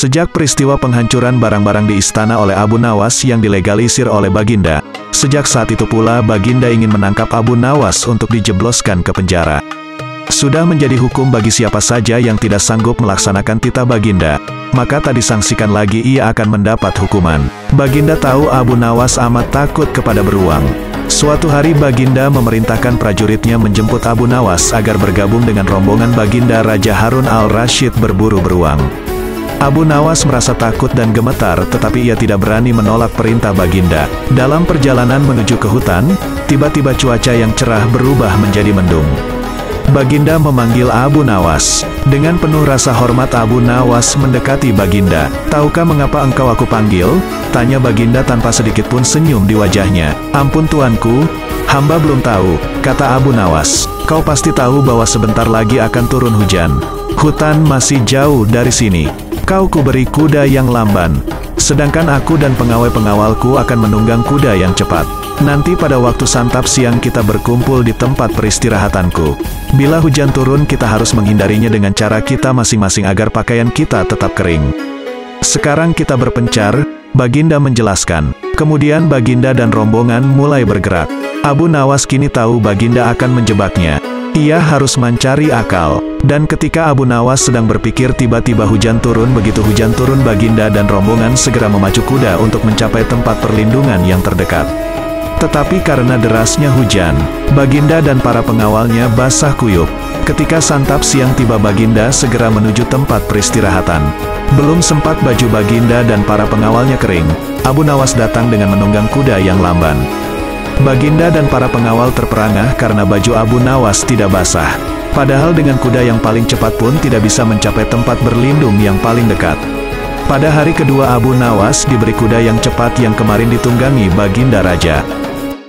Sejak peristiwa penghancuran barang-barang di istana oleh Abu Nawas yang dilegalisir oleh Baginda, sejak saat itu pula Baginda ingin menangkap Abu Nawas untuk dijebloskan ke penjara. Sudah menjadi hukum bagi siapa saja yang tidak sanggup melaksanakan titah Baginda, maka tak disangsikan lagi ia akan mendapat hukuman. Baginda tahu Abu Nawas amat takut kepada beruang. Suatu hari Baginda memerintahkan prajuritnya menjemput Abu Nawas agar bergabung dengan rombongan Baginda Raja Harun al-Rasyid berburu beruang. Abu Nawas merasa takut dan gemetar, tetapi ia tidak berani menolak perintah Baginda. Dalam perjalanan menuju ke hutan, tiba-tiba cuaca yang cerah berubah menjadi mendung. Baginda memanggil Abu Nawas. Dengan penuh rasa hormat Abu Nawas mendekati Baginda. "Tahukah mengapa engkau aku panggil?" tanya Baginda tanpa sedikit pun senyum di wajahnya. "Ampun tuanku, hamba belum tahu," kata Abu Nawas. "Kau pasti tahu bahwa sebentar lagi akan turun hujan. Hutan masih jauh dari sini. Kau kuberi kuda yang lamban, sedangkan aku dan pengawal-pengawalku akan menunggang kuda yang cepat. Nanti pada waktu santap siang kita berkumpul di tempat peristirahatanku. Bila hujan turun kita harus menghindarinya dengan cara kita masing-masing agar pakaian kita tetap kering. Sekarang kita berpencar," Baginda menjelaskan. Kemudian Baginda dan rombongan mulai bergerak. Abu Nawas kini tahu Baginda akan menjebaknya. Ia harus mencari akal. Dan ketika Abu Nawas sedang berpikir, tiba-tiba hujan turun. Begitu hujan turun, Baginda dan rombongan segera memacu kuda untuk mencapai tempat perlindungan yang terdekat. Tetapi karena derasnya hujan, Baginda dan para pengawalnya basah kuyup. Ketika santap siang tiba, Baginda segera menuju tempat peristirahatan. Belum sempat baju Baginda dan para pengawalnya kering, Abu Nawas datang dengan menunggang kuda yang lamban. Baginda dan para pengawal terperangah karena baju Abu Nawas tidak basah. Padahal dengan kuda yang paling cepat pun tidak bisa mencapai tempat berlindung yang paling dekat. Pada hari kedua Abu Nawas diberi kuda yang cepat yang kemarin ditunggangi Baginda Raja.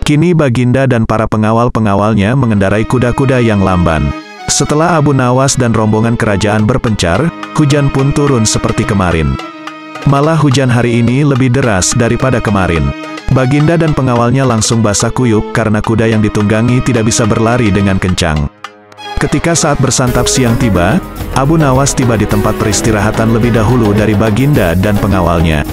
Kini Baginda dan para pengawal-pengawalnya mengendarai kuda-kuda yang lamban. Setelah Abu Nawas dan rombongan kerajaan berpencar, hujan pun turun seperti kemarin. Malah hujan hari ini lebih deras daripada kemarin. Baginda dan pengawalnya langsung basah kuyup karena kuda yang ditunggangi tidak bisa berlari dengan kencang. Ketika saat bersantap siang tiba, Abu Nawas tiba di tempat peristirahatan lebih dahulu dari Baginda dan pengawalnya.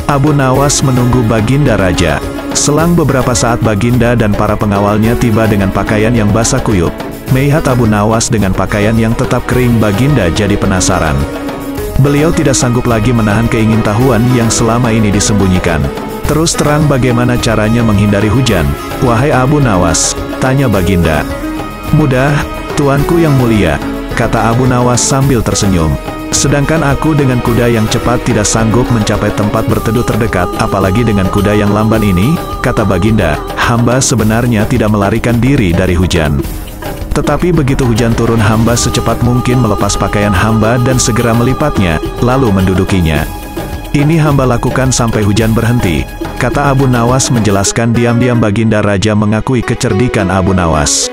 Abu Nawas menunggu Baginda Raja. Selang beberapa saat Baginda dan para pengawalnya tiba dengan pakaian yang basah kuyup. Melihat Abu Nawas dengan pakaian yang tetap kering, Baginda jadi penasaran. Beliau tidak sanggup lagi menahan keingintahuan yang selama ini disembunyikan. "Terus terang bagaimana caranya menghindari hujan, wahai Abu Nawas?" tanya Baginda. "Mudah, tuanku yang mulia," kata Abu Nawas sambil tersenyum. "Sedangkan aku dengan kuda yang cepat tidak sanggup mencapai tempat berteduh terdekat, apalagi dengan kuda yang lamban ini," kata Baginda. "Hamba sebenarnya tidak melarikan diri dari hujan. Tetapi begitu hujan turun, hamba secepat mungkin melepas pakaian hamba dan segera melipatnya, lalu mendudukinya. Ini hamba lakukan sampai hujan berhenti," kata Abu Nawas menjelaskan. Diam-diam Baginda Raja mengakui kecerdikan Abu Nawas.